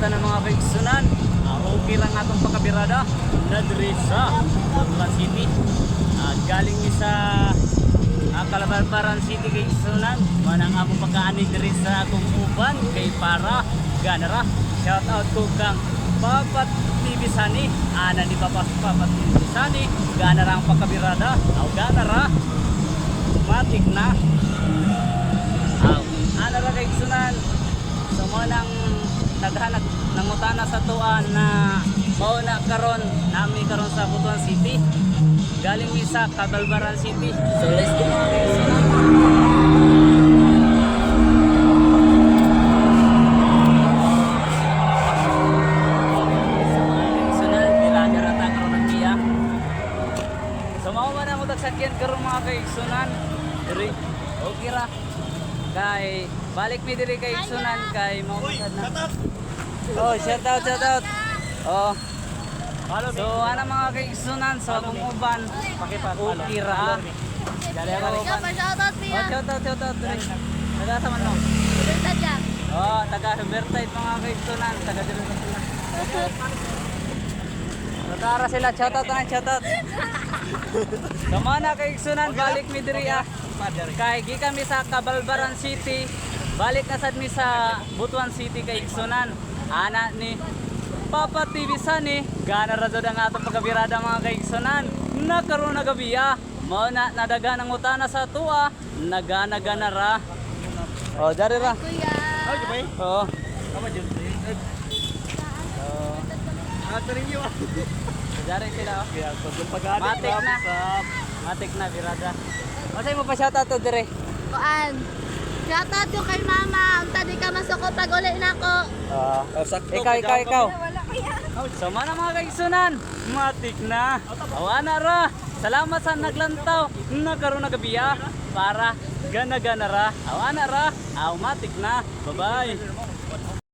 kalibutan ng mga kaigsunan. Okay lang atong pagkabirada na diri sa Butuan City. Galing ni sa Calabarzon City kaigsunan. Manang among pagkaani diri sa akong uban kay para ganara. Shout out ko kang Papat Tibisani. Ana ni Papat Tibisani. Ganara ang pagkabirada. Aw ganara. Matik na. Ana ra kaigsunan. So mo nang naghanap ng utana sa tuan na mauna karon nami karon sa Butuan City. Galing mi sa Calabarzon City. So let's go mga kaigsunan. So mao man ang utak-sakyan karon mga kaigsunan. Diri okay ra. Kay balik mi diri kay igsunan kay mausad na. Oh, shout out. Oh. So ana mga kaigsunan sa akong uban okay ra. Dali ako uban. Oh, shout out diri. Taga sa man no? Oh, taga Hubertite mga kaigsunan, taga diri sa sila. Natara sila, shout out. So mana kaigsunan balik mi diri kay gikan mi sa Calabarzon City, balik na sad mi sa Butuan City kay igsunan. Ana ni Papa Tibisani, gana ra jud ang atong pagkabirada mga kaigsunan. Nakaroon na gabiya, mao na nadagan ang utana sa tuwa, nagana ra. Oh, dari ra. Oh, di ba? Oo. Tama jud. Rin yun. Dari sila. Matik na birada. Masay mo pa shoutout to dire. Kuan. Shoutout ko kay mama. Unta di ka masukot pag uli nako. Ikaw. So mana mga kaigsunan, matik na. Awana ra. Salamat sa naglantaw. Nagkaroon na gabiya para gana ra. Awana ra. Matik na. Bye-bye.